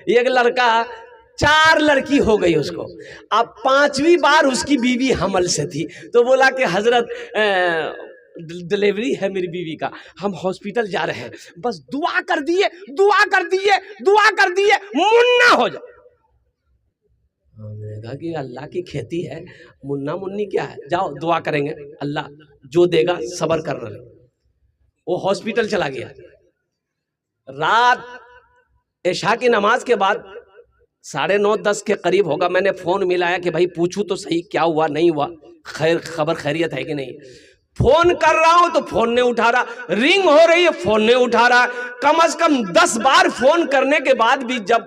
ایک لڑکا 4 لڑکی ہو گئی اس کو، اب 5ویں بار اس کی بیوی حمل سے تھی، تو بولا کہ حضرت ڈلیوری ہے میری بیوی کا، ہم ہاسپٹل جا رہے ہیں، بس دعا کر دیے منا ہو جائے۔ میں نے کہا کہ اللہ کی کھیتی ہے، منا منی کیا ہے، جاؤ دعا کریں گے، اللہ جو دے گا صبر کر رہے۔ وہ ہاسپٹل چلا گیا، رات عشاء کی نماز کے بعد 9:30 10 کے قریب ہوگا، میں نے فون ملایا کہ بھائی پوچھوں تو صحیح کیا ہوا نہیں ہوا، خبر خیریت ہے کہ نہیں۔ فون کر رہا ہوں تو فون نہیں اٹھا رہا، رنگ ہو رہی ہے فون نہیں اٹھا رہا، کم از کم 10 بار فون کرنے کے بعد بھی جب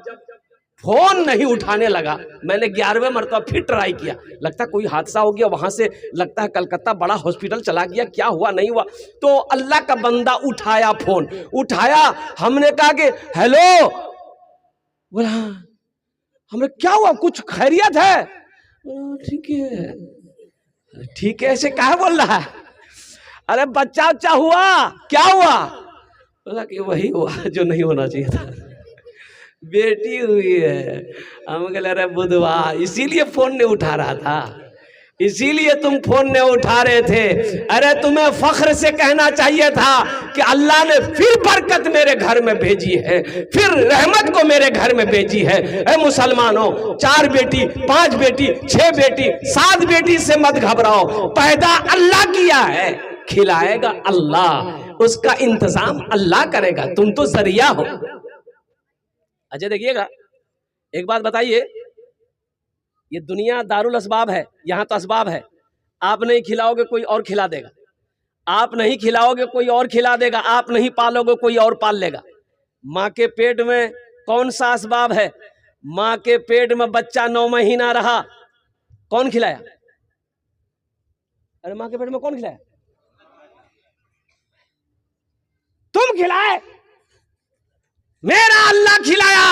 فون نہیں اٹھانے لگا، میں نے 11ویں مرتبہ پھر ٹرائی کیا، لگتا کوئی حادثہ ہو گیا، وہاں سے لگتا ہے کلکتہ بڑا ہاسپٹل چلا گیا، کیا ہوا نہیں ہوا۔ تو اللہ کا بندہ اٹھایا، فون اٹھایا، ہم نے کہا کہ ہیلو، بولا ہم نے کیا ہوا، کچھ خیریت ہے؟ ٹھیک ہے، ٹھیک ہے ایسے کہا بول رہا ہے، ارے بچہ ہوا، کیا ہوا؟ بولا کہ وہی ہوا جو نہیں ہونا چاہیے تھا، بیٹی ہوئی ہے۔ ہم کہے ارے بدھوا، اسی لیے فون نہیں اٹھا رہا تھا، اسی لیے تم فون نہیں اٹھا رہے تھے۔ ارے تمہیں فخر سے کہنا چاہیے تھا کہ اللہ نے پھر برکت میرے گھر میں بھیجی ہے، پھر رحمت کو میرے گھر میں بھیجی ہے۔ اے مسلمانوں، 4 بیٹی 5 بیٹی 6 بیٹی 7 بیٹی سے مت گھبراؤ، پیدا اللہ کیا ہے، کھلائے گا اللہ، اس کا انتظام اللہ کرے گا، تم تو ذریعہ ہو۔ اچھا دیکھیے گا، ایک بات بتائیے، یہ دنیا دارالاسباب ہے، یہاں تو اسباب ہے، آپ نہیں کھلاؤ گے کوئی اور کھلا دے گا، آپ نہیں کھلاؤ گے کوئی اور کھلا دے گا، آپ نہیں پالو گے کوئی اور پال لے گا۔ ماں کے پیٹ میں کون سا اسباب ہے؟ ماں کے پیٹ میں بچہ 9 مہینہ رہا، کون کھلایا؟ ارے ماں کے پیٹ میں کون کھلایا؟ تم کھلائے؟ میرا اللہ کھلایا۔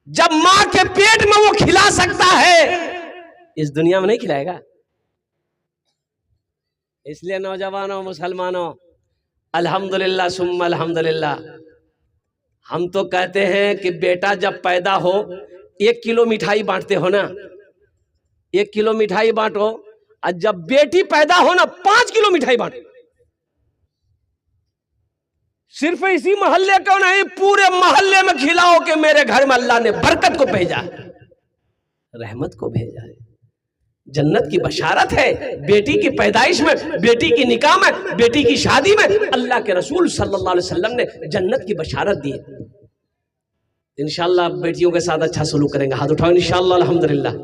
جب ماں کے پیٹ میں وہ کھلا سکتا ہے، اس دنیا میں نہیں کھلائے گا؟ اس لیے نوجوانوں، مسلمانوں، الحمدللہ ثم الحمدللہ، ہم تو کہتے ہیں کہ بیٹا جب پیدا ہو 1 کلو مٹھائی بانٹتے ہو نا، 1 کلو مٹھائی بانٹو، اور جب بیٹی پیدا ہو نا 5 کلو مٹھائی بانٹو۔ صرف اسی محلے کو نہیں، پورے محلے میں کھلاؤ کہ میرے گھر میں اللہ نے برکت کو بھیجا ہے، رحمت کو بھیجا ہے، جنت کی بشارت ہے۔ بیٹی کی پیدائش میں، بیٹی کی نکاح میں، بیٹی کی شادی میں اللہ کے رسول صلی اللہ علیہ وسلم نے جنت کی بشارت دی ہے۔ انشاءاللہ بیٹیوں کے ساتھ اچھا سلوک کریں گے، ہاتھ اٹھاؤ انشاءاللہ الحمدللہ۔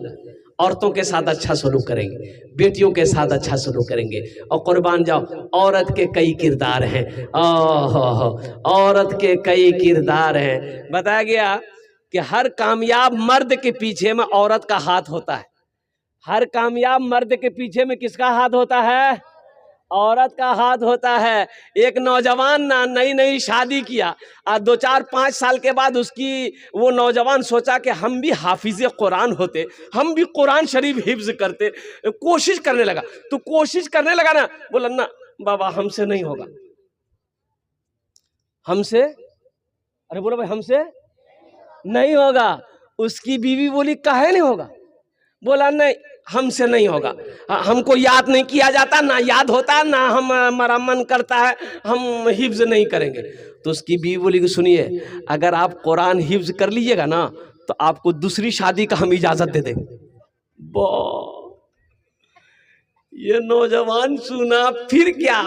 عورتوں کے ساتھ اچھا سلوک کریں گے، بیٹیوں کے ساتھ اچھا سلوک کریں گے، اور قربان جاؤ، عورت کے کئی کردار ہیں، عورت کے کئی کردار ہیں۔ بتایا گیا کہ ہر کامیاب مرد کے پیچھے میں عورت کا ہاتھ ہوتا ہے، ہر کامیاب مرد کے پیچھے میں کس کا ہاتھ ہوتا ہے؟ عورت کا ہاتھ ہوتا ہے۔ ایک نوجوان نئی شادی کیا، 2 4 5 سال کے بعد اس کی وہ نوجوان سوچا کہ ہم بھی حافظ قرآن ہوتے، ہم بھی قرآن شریف حفظ کرتے، کوشش کرنے لگا، تو کوشش کرنے لگا نا، بولا نا بابا ہم سے نہیں ہوگا، ہم سے، ارے بولو بھائی ہم سے نہیں ہوگا۔ اس کی بیوی بولی کاہے نہیں ہوگا؟ بولا نہیں ہم سے نہیں ہوگا، ہم کو یاد نہیں کیا جاتا، نہ یاد ہوتا، نہ ہمارا من کرتا ہے، ہم حفظ نہیں کریں گے۔ تو اس کی بیوی بولی کہ سنیے، اگر آپ قرآن حفظ کر لیجئے گا نا تو آپ کو دوسری شادی کا ہم اجازت دے دیں گے۔ یہ نوجوان سنا، پھر کیا،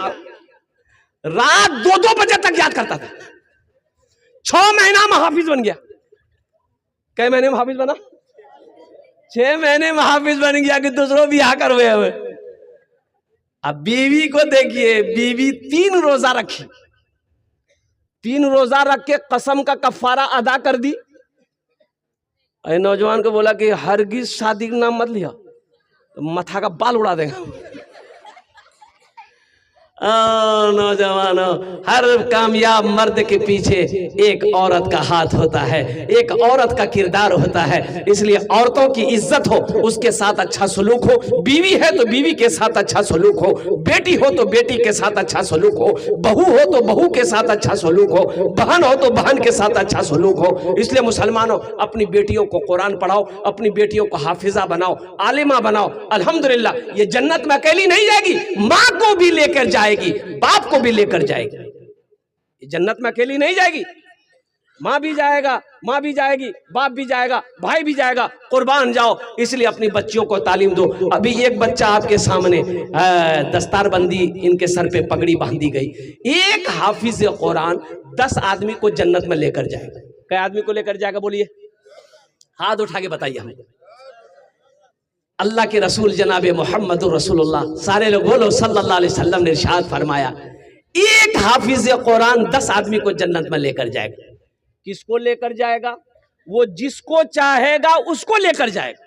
رات 2 بجے تک یاد کرتا تھا، 6 مہینہ میں حافظ بن گیا۔ کئی مہینے میں حافظ بنا؟ 6 مہینے میں حافظ بن گیا کہ دوسروں بیاہ کروے ہوئے۔ اب بیوی کو دیکھیے، بیوی 3 روزہ رکھی، 3 روزہ رکھ کے قسم کا کفارہ ادا کر دی۔ اے نوجوان کو بولا کہ ہرگز شادی کا نام مت لیا، متھا کا بال اڑا دے گا۔ نوجوانوں، ہر کامیاب مرد کے پیچھے ایک عورت کا ہاتھ ہوتا ہے، ایک عورت کا کردار ہوتا ہے۔ اس لیے عورتوں کی عزت ہو، اس کے ساتھ اچھا سلوک ہو، بیوی ہے تو بیوی کے ساتھ اچھا سلوک ہو، بیٹی ہو تو بیٹی کے ساتھ اچھا سلوک ہو، بہو ہو تو بہو کے ساتھ اچھا سلوک ہو، بہن ہو تو بہن کے ساتھ اچھا سلوک ہو۔ اس لیے مسلمانوں، اپنی بیٹیوں کو قرآن پڑھاؤ، اپنی بیٹیوں کو حافظہ بناؤ، عالمہ بناؤ۔ الحمدللہ یہ جنت میں اکیلی نہیں جائے گی، ماں کو بھی لے کر جائے گی، باپ کو بھی لے کر جائے گی۔ یہ جنت میں اکیلی نہیں جائے گی، ماں بھی جائے گا، ماں بھی جائے گی، باپ بھی جائے گا، بھائی بھی جائے گا۔ قربان جاؤ، اس لیے اپنی بچیوں کو تعلیم دو۔ ابھی ایک بچہ آپ کے سامنے دستار بندی ان کے سر پہ پگڑی باندھی گئی۔ ایک حافظ قرآن 10 آدمی کو جنت میں لے کر جائے گا۔ کئی آدمی کو لے کر جائے گا بولیے؟ ہاتھ اٹھا کے بتائیے ہمیں۔ اللہ کے رسول جناب محمد رسول اللہ، سارے لوگ بولو صلی اللہ علیہ وسلم نے ارشاد فرمایا، ایک حافظ قرآن 10 آدمی کو جنت میں لے کر جائے گا۔ کس کو لے کر جائے گا؟ وہ جس کو چاہے گا اس کو لے کر جائے گا۔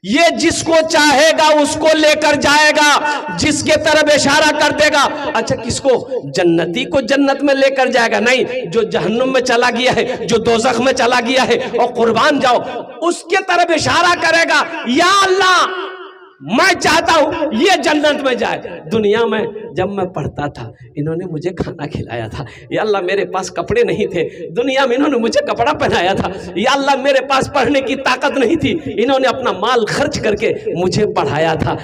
یہ جس کو چاہے گا اس کو لے کر جائے گا، جس کے طرف اشارہ کر دے گا۔ اچھا کس کو؟ جنتی کو جنت میں لے کر جائے گا؟ نہیں، جو جہنم میں چلا گیا ہے، جو دوزخ میں چلا گیا ہے، اور قربان جاؤ اس کے طرف اشارہ کرے گا، یا اللہ میں چاہتا ہوں یہ جنت میں جائے۔ دنیا میں جب میں پڑھتا تھا انہوں نے مجھے کھانا کھلایا تھا، یا اللہ میرے پاس کپڑے نہیں تھے، دنیا میں انہوں نے مجھے کپڑا پہنایا تھا، یا اللہ میرے پاس پڑھنے کی طاقت نہیں تھی، انہوں نے اپنا مال خرچ کر کے مجھے پڑھایا تھا۔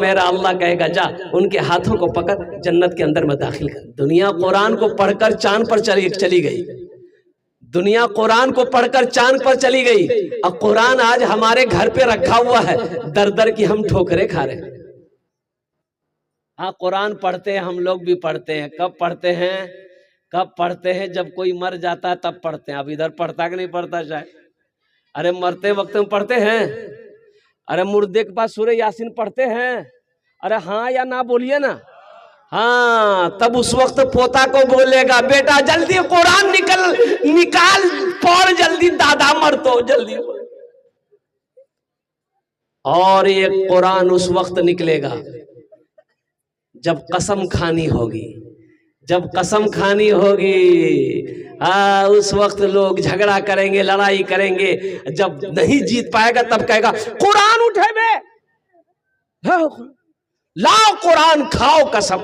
میرا اللہ کہے گا جا ان کے ہاتھوں کو پکڑ جنت کے اندر میں داخل کر۔ دنیا قرآن کو پڑھ کر چاند پر چلی گئی، دنیا قرآن کو پڑھ کر چاند پر چلی گئی، اب قرآن آج ہمارے گھر پہ رکھا ہوا ہے، در در کی ہم ٹھوکریں کھا رہے ہیں۔ ہاں قرآن پڑھتے ہیں، ہم لوگ بھی پڑھتے ہیں۔ کب پڑھتے ہیں؟ کب پڑھتے ہیں؟ جب کوئی مر جاتا ہے تب پڑھتے ہیں۔ اب ادھر پڑھتا کہ نہیں پڑھتا شاید؟ ارے مرتے وقت میں پڑھتے ہیں؟ ارے مردے کے پاس سورہ یاسین پڑھتے ہیں؟ ارے ہاں یا نہ بولیے نا۔ ہاں تب اس وقت پوتا کو بولے گا بیٹا جلدی قرآن نکال پڑھ، جلدی دادا مر تو جلدی۔ اور یہ قرآن اس وقت نکلے گا جب قسم کھانی ہوگی، جب قسم کھانی ہوگی۔ اس وقت لوگ جھگڑا کریں گے، لڑائی کریں گے، جب نہیں جیت پائے گا تب کہے گا قرآن اٹھے بے، لاؤ قرآن کھاؤ قسم۔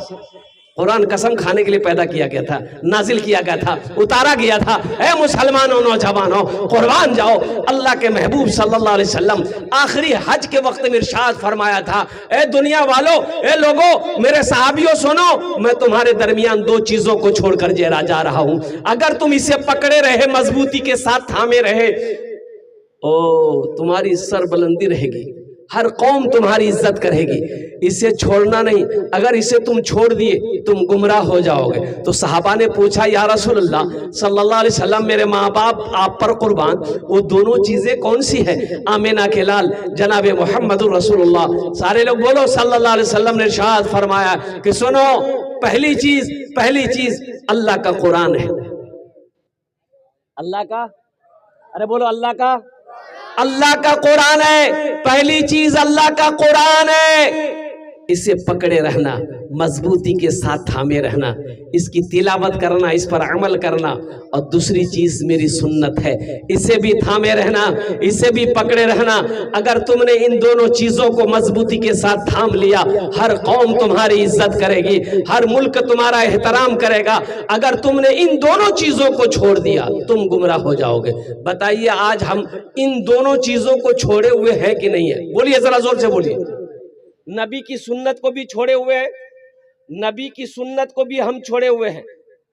قرآن قسم کھانے کے لیے پیدا کیا گیا تھا، نازل کیا گیا تھا، اتارا گیا تھا۔ اے مسلمانوں، نوجوانوں، قربان جاؤ۔ اللہ کے محبوب صلی اللہ علیہ وسلم آخری حج کے وقت میں ارشاد فرمایا تھا، اے دنیا والو، اے لوگو، میرے صحابیوں سنو، میں تمہارے درمیان 2 چیزوں کو چھوڑ کر جا رہا ہوں، اگر تم اسے پکڑے رہے، مضبوطی کے ساتھ تھامے رہے، تمہاری سر بلندی رہے گی، ہر قوم تمہاری عزت کرے گی، اسے چھوڑنا نہیں، اگر اسے تم چھوڑ دیے تم گمراہ ہو جاؤ گے۔ تو صحابہ نے پوچھا یا رسول اللہ صلی اللہ علیہ وسلم، میرے ماں باپ آپ پر قربان، وہ دونوں چیزیں کون سی ہیں؟ آمینہ کے لال جناب محمد رسول اللہ، سارے لوگ بولو صلی اللہ علیہ وسلم نے ارشاد فرمایا کہ سنو، پہلی چیز اللہ کا قرآن ہے۔ اللہ کا، ارے بولو اللہ کا قرآن ہے، پہلی چیز اللہ کا قرآن ہے، اسے پکڑے رہنا، مضبوطی کے ساتھ تھامے رہنا، اس کی تلاوت کرنا، اس پر عمل کرنا، اور دوسری چیز میری سنت ہے، اسے بھی تھامے رہنا، اسے بھی پکڑے رہنا۔ اگر تم نے ان دونوں چیزوں کو مضبوطی کے ساتھ تھام لیا، ہر قوم تمہاری عزت کرے گی، ہر ملک تمہارا احترام کرے گا۔ اگر تم نے ان دونوں چیزوں کو چھوڑ دیا تم گمراہ ہو جاؤ گے۔ بتائیے آج ہم ان دونوں چیزوں کو چھوڑے ہوئے ہیں کہ نہیں ہے؟ بولیے ذرا زور سے بولیے۔ نبی کی سنت کو بھی چھوڑے ہوئے ہیں، نبی کی سنت کو بھی ہم چھوڑے ہوئے ہیں،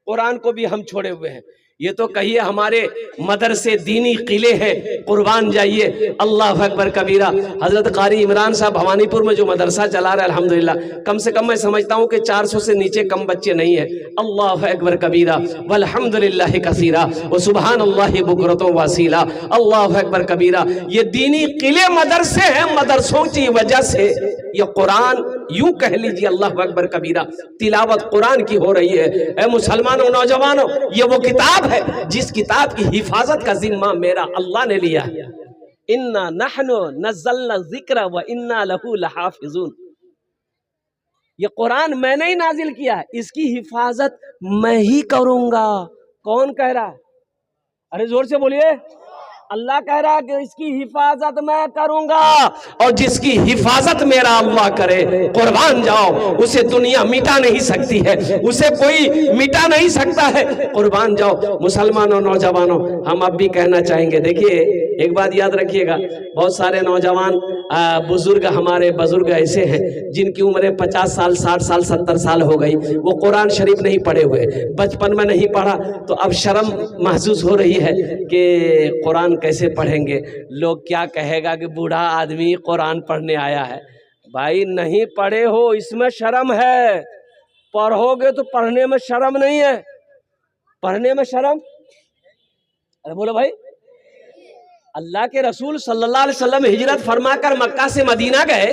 قرآن کو بھی ہم چھوڑے ہوئے ہیں۔ یہ تو کہیے ہمارے مدرسے دینی قلعے ہیں، قربان جائیے۔ اللہ اکبر کبیرہ۔ حضرت قاری عمران صاحب بھوانی پور میں جو مدرسہ چلا رہا ہے الحمدللہ، کم سے کم میں سمجھتا ہوں کہ 400 سے نیچے کم بچے نہیں ہیں۔ اللہ اکبر کبیرہ والحمدللہ کثیرہ وسبحان اللہ بکرۃ واسیلہ۔ اللہ اکبر کبیرہ۔ یہ دینی قلعے مدرسے ہیں، مدرسوں کی وجہ سے یہ قرآن یوں کہہ لیجیے اللہ اکبر کبیرہ تلاوت قرآن کی ہو رہی ہے۔ اے مسلمانوں، نوجوانوں، یہ وہ کتاب ہے جس کتاب کی حفاظت کا ذمہ میرا اللہ نے لیا ہے۔ اِنَّا نَحْنُ نَزَّلْنَا الذِّكْرَ وَإِنَّا لَهُ لَحَافِظُونَ۔ یہ قرآن میں نے ہی نازل کیا ہے، اس کی حفاظت میں ہی کروں گا۔ کون کہہ رہا ہے؟ ارے زور سے بولیے۔ اللہ کہہ رہا ہے کہ اس کی حفاظت میں کروں گا، اور جس کی حفاظت میرا اللہ کرے، قربان جاؤ، اسے دنیا مٹا نہیں سکتی ہے، اسے کوئی مٹا نہیں سکتا ہے۔ قربان جاؤ مسلمانوں، نوجوانوں، ہم اب بھی کہنا چاہیں گے، دیکھیے ایک بات یاد رکھیے گا، بہت سارے نوجوان بزرگ، ہمارے بزرگ ایسے ہیں جن کی عمریں 50 سال 60 سال 70 سال ہو گئی، وہ قرآن شریف نہیں پڑھے ہوئے، بچپن میں نہیں پڑھا، تو اب شرم محسوس ہو رہی ہے کہ قرآن کیسے پڑھیں گے، لوگ کیا کہے گا کہ بوڑھا آدمی قرآن پڑھنے آیا ہے۔ بھائی نہیں پڑھے ہو اس میں شرم ہے، پڑھو گے تو پڑھنے میں شرم نہیں ہے، پڑھنے میں شرم، ارے بولو بھائی۔ اللہ کے رسول صلی اللہ علیہ وسلم ہجرت فرما کر مکہ سے مدینہ گئے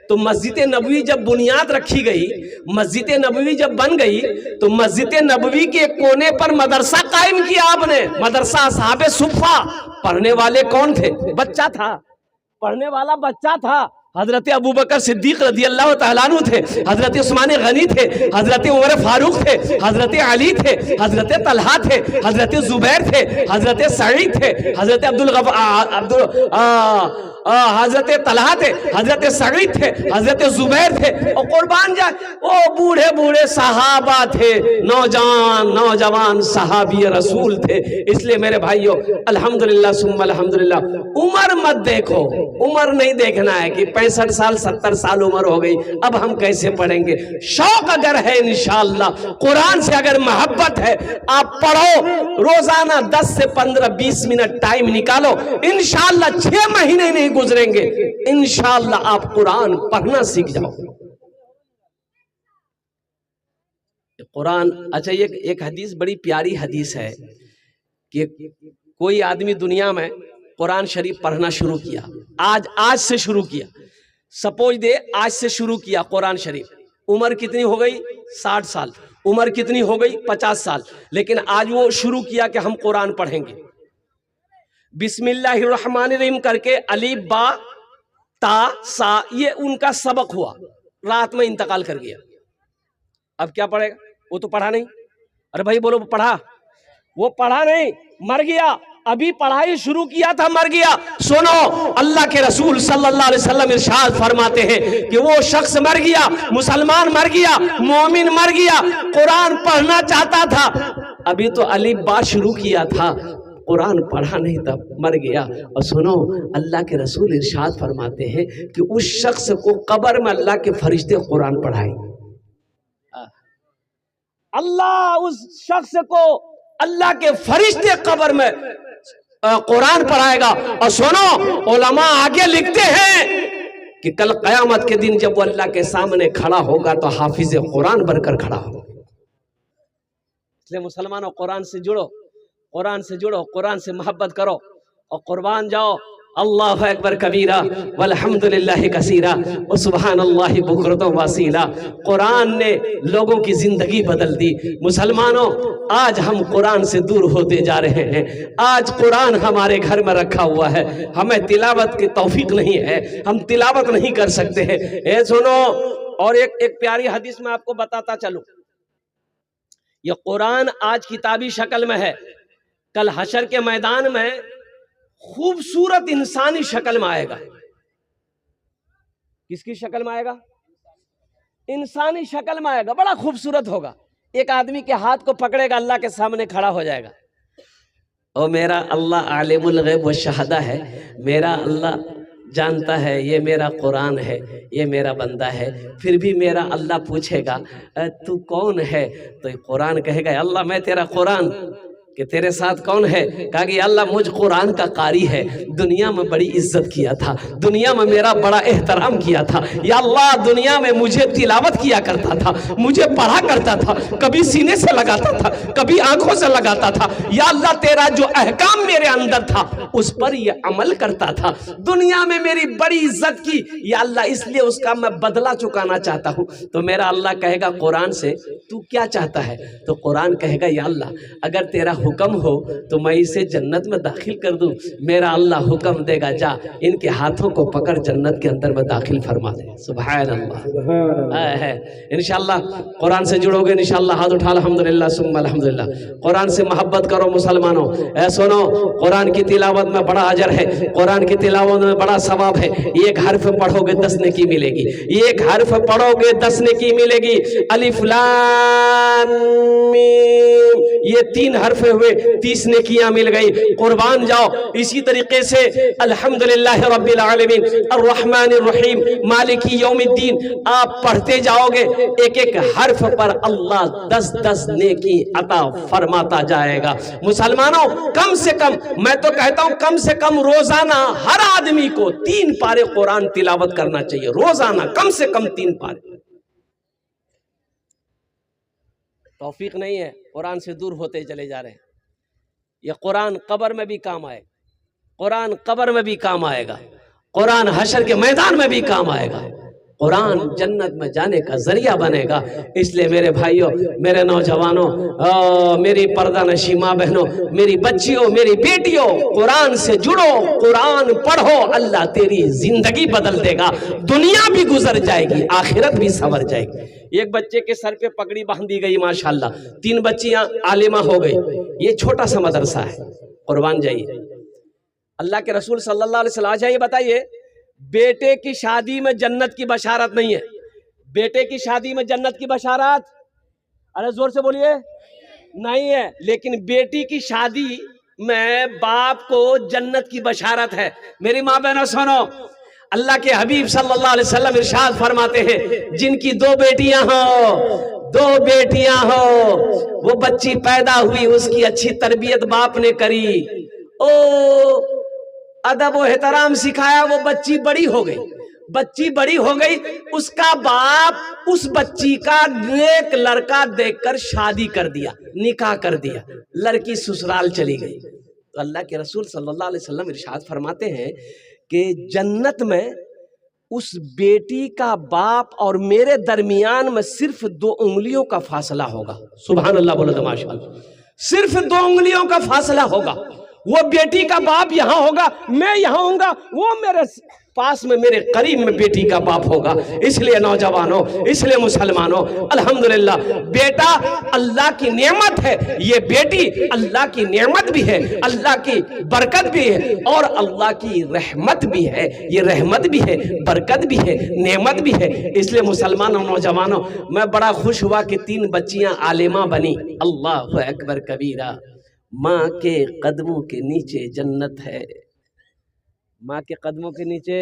تو مسجد نبوی جب بنیاد رکھی گئی، مسجد نبوی جب بن گئی تو مسجد نبوی کے کونے پر مدرسہ قائم کیا آپ نے، مدرسہ اصحاب صفہ۔ پڑھنے والے کون تھے؟ بچہ تھا، پڑھنے والا بچہ تھا۔ حضرت ابوبکر صدیق رضی اللہ تعالیٰ عنہ تھے، حضرت عثمان غنی تھے، حضرت عمر فاروق تھے، حضرت علی تھے، حضرت طلحہ تھے، حضرت زبیر تھے، حضرت سعید تھے، حضرت حضرت طلحہ تھے، حضرت سعید تھے، حضرت زبیر تھے، اور قربان جائے وہ بوڑھے بوڑھے صحابہ تھے، نوجوان صحابی رسول تھے۔ اس لیے میرے بھائیو، الحمدللہ ثم الحمدللہ، عمر مت دیکھو، عمر نہیں دیکھنا ہے کہ 65 سال 70 سال عمر ہو گئی اب ہم کیسے پڑھیں گے۔ شوق اگر ہے انشاءاللہ، قرآن سے اگر محبت ہے، آپ پڑھو، روزانہ 10 سے 15 20 منٹ ٹائم نکالو، انشاءاللہ 6 مہینے نہیں گزریں گے، انشاءاللہ آپ قرآن پڑھنا سیکھ جاؤ۔ قرآن، اچھا ایک حدیث بڑی پیاری حدیث ہے کہ کوئی آدمی دنیا میں قرآن شریف پڑھنا شروع کیا، آج سے شروع کیا، سپوز دے آج سے شروع کیا قرآن شریف، عمر کتنی ہو گئی؟ 60 سال، عمر کتنی ہو گئی؟ 50 سال، لیکن آج وہ شروع کیا کہ ہم قرآن پڑھیں گے، بسم اللہ الرحمن الرحیم کر کے الف با تا سا، یہ ان کا سبق ہوا، رات میں انتقال کر گیا۔ اب کیا پڑھے گا؟ وہ تو پڑھا نہیں، ارے بھائی بولو پڑھا؟ وہ پڑھا نہیں، مر گیا، ابھی پڑھائی شروع کیا تھا، مر گیا۔ سنو، اللہ کے رسول صلی اللہ علیہ وسلم ارشاد فرماتے ہیں کہ وہ شخص مر گیا، مسلمان مر گیا، مومن مر گیا، قرآن پڑھنا چاہتا تھا، ابھی تو الف با شروع کیا تھا، قرآن پڑھا نہیں تھا، مر گیا۔ اور سنو، اللہ کے رسول ارشاد فرماتے ہیں کہ اس شخص کو قبر میں اللہ کے فرشتے قرآن پڑھائیں، اللہ اس شخص کو، اللہ کے فرشتے قبر میں قرآن پڑھائے گا۔ اور سنو، علماء آگے لکھتے ہیں کہ کل قیامت کے دن جب وہ اللہ کے سامنے کھڑا ہوگا تو حافظ قرآن بن کر کھڑا ہوگا۔ اس لیے مسلمانوں، قرآن سے جڑو، قرآن سے جڑو، قرآن سے محبت کرو، اور قربان جاؤ۔ اللہ اکبر کبیرہ والحمدللہ کثیرہ وسبحان اللہ بکرۃ واصیلا۔ قرآن نے لوگوں کی زندگی بدل دی۔ مسلمانوں، آج ہم قرآن سے دور ہوتے جا رہے ہیں، آج قرآن ہمارے گھر میں رکھا ہوا ہے، ہمیں تلاوت کی توفیق نہیں ہے، ہم تلاوت نہیں کر سکتے ہیں۔ اے سنو، اور ایک پیاری حدیث میں آپ کو بتاتا چلوں، یہ قرآن آج کتابی شکل میں ہے، کل حشر کے میدان میں خوبصورت انسانی شکل میں آئے گا۔ کس کی شکل میں آئے گا؟ انسانی شکل میں آئے گا، بڑا خوبصورت ہوگا، ایک آدمی کے ہاتھ کو پکڑے گا، اللہ کے سامنے کھڑا ہو جائے گا، اور میرا اللہ عالم الغیب والشہادہ ہے، میرا اللہ جانتا ہے یہ میرا قرآن ہے، یہ میرا بندہ ہے، پھر بھی میرا اللہ پوچھے گا تو کون ہے؟ تو قرآن کہے گا اللہ میں تیرا قرآن، کہ تیرے ساتھ کون ہے؟ کہا کہ اللہ مجھ قرآن کا قاری ہے، دنیا میں بڑی عزت کیا تھا، دنیا میں میرا بڑا احترام کیا تھا، یا اللہ دنیا میں مجھے تلاوت کیا کرتا تھا، مجھے پڑھا کرتا تھا، کبھی سینے سے لگاتا تھا، کبھی آنکھوں سے لگاتا تھا، یا اللہ تیرا جو احکام میرے اندر تھا اس پر یہ عمل کرتا تھا، دنیا میں میری بڑی عزت کی، یا اللہ اس لیے اس کا میں بدلہ چکانا چاہتا ہوں۔ تو میرا اللہ کہے گا قرآن سے تو کیا چاہتا ہے؟ تو قرآن کہے گا یا اللہ اگر تیرا حکم ہو تو میں اسے جنت میں داخل کر دوں. میرا اللہ حکم دے گا جا ان کے ہاتھوں کو پکڑ جنت کے اندر میں داخل فرما دے. سبحان اللہ. ہے انشاءاللہ قرآن سے جڑو گے انشاءاللہ. ہاتھ اٹھا الحمدللہ ثم الحمدللہ. قرآن سے محبت کرو مسلمانوں. اے سنو قرآن کی تلاوت میں بڑا اجر ہے, قرآن کی تلاوت میں بڑا ثواب ہے. ایک حرف پڑھو گے 10 نیکی ملے گی. ایک حرف پڑھو گے 10 نیکی ملے گی. الف لام میم یہ 3 حرف ہوئے 30 نیکیاں مل گئی. قربان جاؤ. اسی طریقے سے الحمدللہ رب العالمین الرحمن الرحیم مالک یوم الدین آپ پڑھتے جاؤ گے ایک ایک حرف پر اللہ 10 نیکی عطا فرماتا جائے گا. مسلمانوں کم سے کم میں تو کہتا ہوں کم سے کم روزانہ ہر آدمی کو 3 پارے قرآن تلاوت کرنا چاہیے. روزانہ کم سے کم 3 پارے. توفیق نہیں ہے, قرآن سے دور ہوتے چلے جا رہے ہیں. یہ قرآن قبر میں بھی کام آئے, قرآن قبر میں بھی کام آئے گا, قرآن حشر کے میدان میں بھی کام آئے گا, قرآن جنت میں جانے کا ذریعہ بنے گا. اس لیے میرے بھائیوں, میرے نوجوانوں, میری پردہ نشی ماں بہنوں, میری بچیوں, میری بیٹیوں, قرآن سے جڑو, قرآن پڑھو. اللہ تیری زندگی بدل دے گا. دنیا بھی گزر جائے گی, آخرت بھی سنور جائے گی. ایک بچے کے سر پہ پگڑی باندھ دی گئی ماشاءاللہ, 3 بچیاں عالمہ ہو گئی. یہ چھوٹا سا مدرسہ ہے. قربان جائیے. اللہ کے رسول صلی اللہ علیہ وسلم. آج یہ بتائیے بیٹے کی شادی میں جنت کی بشارت نہیں ہے. بیٹے کی شادی میں جنت کی بشارت, ارے زور سے بولیے, نہیں ہے. لیکن بیٹی کی شادی میں باپ کو جنت کی بشارت ہے. میری ماں بہنوں سنو, اللہ کے حبیب صلی اللہ علیہ وسلم ارشاد فرماتے ہیں جن کی 2 بیٹیاں ہوں, 2 بیٹیاں ہوں, وہ بچی پیدا ہوئی, اس کی اچھی تربیت باپ نے کری, ادب و احترام سکھایا, وہ بچی بڑی ہو گئی. بچی بڑی ہو گئی, اس کا باپ اس بچی کا نیک لڑکا دیکھ کر شادی کر دیا, نکاح کر دیا, لڑکی سسرال چلی گئی. تو اللہ کے رسول صلی اللہ علیہ وسلم ارشاد فرماتے ہیں کہ جنت میں اس بیٹی کا باپ اور میرے درمیان میں صرف 2 انگلیوں کا فاصلہ ہوگا. سبحان اللہ بولو تو ماشاءاللہ. صرف 2 انگلیوں کا فاصلہ ہوگا. وہ بیٹی کا باپ یہاں ہوگا, میں یہاں ہوں گا, وہ میرے پاس میں میرے قریب میں بیٹی کا باپ ہوگا. اس لیے نوجوانوں, اس لیے مسلمانوں, الحمدللہ بیٹا اللہ کی نعمت ہے. یہ بیٹی اللہ کی نعمت بھی ہے, اللہ کی برکت بھی ہے, اور اللہ کی رحمت بھی ہے. یہ رحمت بھی ہے, برکت بھی ہے, نعمت بھی ہے. اس لیے مسلمانوں, نوجوانوں, میں بڑا خوش ہوا کہ 3 بچیاں عالمہ بنی. اللہ اکبر کبیرہ. ماں کے قدموں کے نیچے جنت ہے. ماں کے قدموں کے نیچے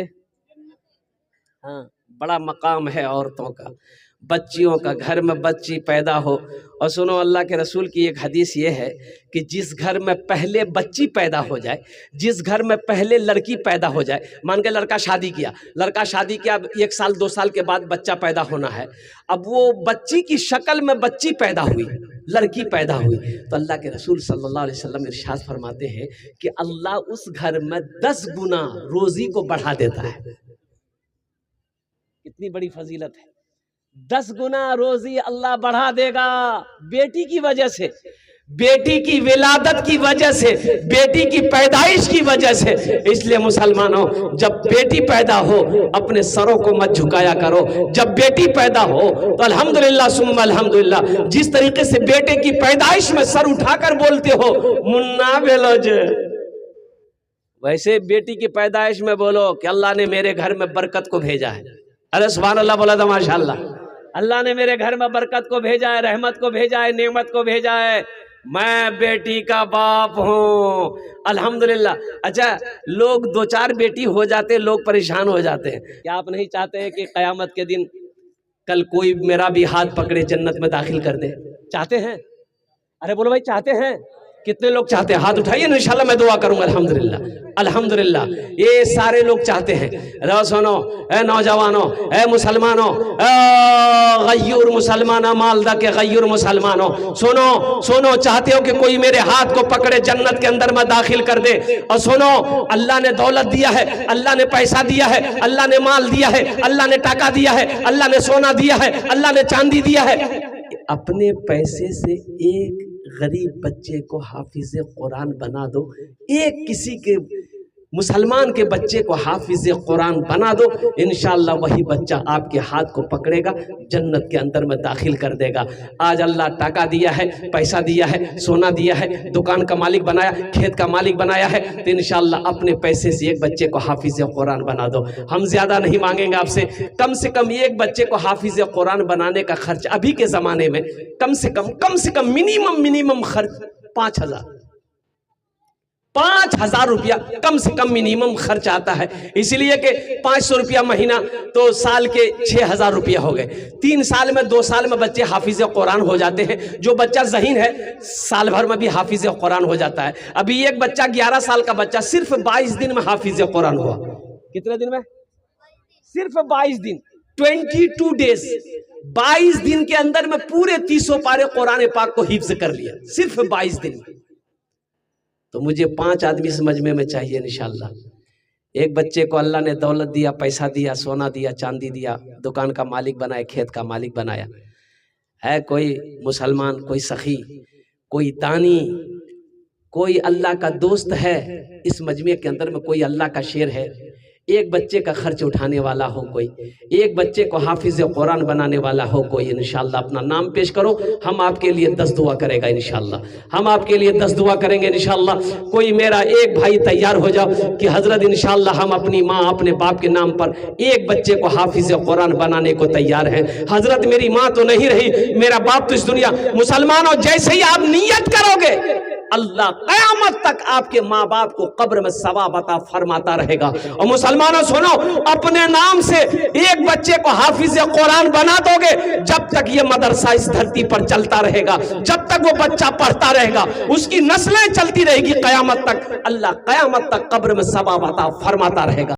ہاں بڑا مقام ہے عورتوں کا, بچیوں کا. گھر میں بچی پیدا ہو, اور سنو اللہ کے رسول کی ایک حدیث یہ ہے کہ جس گھر میں پہلے بچی پیدا ہو جائے, جس گھر میں پہلے لڑکی پیدا ہو جائے, مان کے لڑکا شادی کیا, 1 سال 2 سال کے بعد بچہ پیدا ہونا ہے. اب وہ بچی کی شکل میں بچی پیدا ہوئی, لڑکی پیدا ہوئی, تو اللہ کے رسول صلی اللہ علیہ وسلم ارشاد فرماتے ہیں کہ اللہ اس گھر میں 10 گنا روزی کو بڑھا دیتا ہے. کتنی بڑی فضیلت ہے. 10 گنا روزی اللہ بڑھا دے گا بیٹی کی وجہ سے, بیٹی کی ولادت کی وجہ سے, بیٹی کی پیدائش کی وجہ سے. اس لیے مسلمانوں, جب بیٹی پیدا ہو اپنے سروں کو مت جھکایا کرو. جب بیٹی پیدا ہو تو الحمدللہ ثم الحمدللہ, جس طریقے سے بیٹے کی پیدائش میں سر اٹھا کر بولتے ہو منا بلوج, ویسے بیٹی کی پیدائش میں بولو کہ اللہ نے میرے گھر میں برکت کو بھیجا ہے. ارے سبحان اللہ بولا تھا ماشاءاللہ. اللہ نے میرے گھر میں برکت کو بھیجا ہے, رحمت کو بھیجا ہے, نعمت کو بھیجا ہے. میں بیٹی کا باپ ہوں الحمدللہ. اچھا لوگ 2-4 بیٹی ہو جاتے, لوگ پریشان ہو جاتے ہیں. کیا آپ نہیں چاہتے ہیں کہ قیامت کے دن کل کوئی میرا بھی ہاتھ پکڑے جنت میں داخل کر دے؟ چاہتے ہیں؟ ارے بولو بھائی چاہتے ہیں؟ کتنے لوگ چاہتے ہیں؟ ہاتھ اٹھائیے نا, انشاءاللہ میں دعا کروں گا. الحمدللہ الحمدللہ یہ سارے لوگ چاہتے ہیں. رو سنو اے نوجوانوں, اے مسلمانوں, غیور مسلمانہ مالدہ کے غیور مسلمانوں, سنو سنو, چاہتے ہو کہ کوئی میرے ہاتھ کو پکڑے جنت کے اندر میں داخل کر دے. اور سنو, اللہ نے دولت دیا ہے, اللہ نے پیسہ دیا ہے, اللہ نے مال دیا ہے, اللہ نے ٹاکا دیا ہے, اللہ نے سونا دیا ہے, اللہ نے چاندی دیا ہے. اپنے پیسے سے ایک غریب بچے کو حافظ قرآن بنا دو، ایک کسی کے مسلمان کے بچے کو حافظ قرآن بنا دو، انشاءاللہ وہی بچہ آپ کے ہاتھ کو پکڑے گا، جنت کے اندر میں داخل کر دے گا۔ آج اللہ ٹاکا دیا ہے، پیسہ دیا ہے، سونا دیا ہے، دکان کا مالک بنایا، کھیت کا مالک بنایا ہے، تو انشاءاللہ اپنے پیسے سے ایک بچے کو حافظ قرآن بنا دو۔ ہم زیادہ نہیں مانگیں گے آپ سے کم ایک بچے کو حافظ قرآن بنانے کا خرچ ابھی کے زمانے میں کم سے کم منیمم خرچ 5,000 روپیہ کم سے کم منیمم خرچ آتا ہے، اس لیے کہ 500 روپیہ مہینہ تو سال کے 6,000 روپیہ ہو گئے، 3 سال میں 2 سال میں بچے حافظ قرآن ہو جاتے ہیں۔ جو بچہ ذہین ہے سال بھر میں بھی حافظ قرآن ہو جاتا ہے۔ ابھی ایک بچہ 11 سال کا بچہ صرف 22 دن میں حافظ قرآن ہوا۔ کتنے دن میں؟ صرف 22 دن، 22 ڈیز، 22 دن کے اندر میں پورے 30 پارے قرآن پاک کو حفظ کر لیا، صرف 22 دن میں۔ تو مجھے 5 آدمی اس مجمع میں چاہیے انشاءاللہ۔ ایک بچے کو اللہ نے دولت دیا، پیسہ دیا، سونا دیا، چاندی دیا، دکان کا مالک بنایا، کھیت کا مالک بنایا ہے، کوئی مسلمان، کوئی سخی، کوئی دانی، کوئی اللہ کا دوست ہے اس مجمع کے اندر میں، کوئی اللہ کا شیر ہے، ایک بچے کا خرچ اٹھانے والا ہو، کوئی ایک بچے کو حافظ قرآن بنانے والا ہو کوئی، انشاءاللہ اپنا نام پیش کرو، ہم آپ کے لیے 10 دعا کرے گا انشاءاللہ، ہم آپ کے لیے 10 دعا کریں گے انشاءاللہ۔ کوئی میرا ایک بھائی تیار ہو جاؤ کہ حضرت انشاءاللہ ہم اپنی ماں اپنے باپ کے نام پر ایک بچے کو حافظ قرآن بنانے کو تیار ہیں۔ حضرت میری ماں تو نہیں رہی، میرا باپ تو اس دنیا، مسلمانوں جیسے ہی آپ نیت کرو گے اللہ قیامت تک آپ کے ماں باپ کو قبر میں ثواب عطا فرماتا رہے گا۔ اور مسلمانوں سنو، اپنے نام سے ایک بچے کو حافظ قرآن بنا دو گے، جب تک یہ مدرسہ اس دھرتی پر چلتا رہے گا، جب تک وہ بچہ پڑھتا رہے گا، اس کی نسلیں چلتی رہے گی قیامت تک، اللہ قیامت تک قبر میں ثواب عطا فرماتا رہے گا۔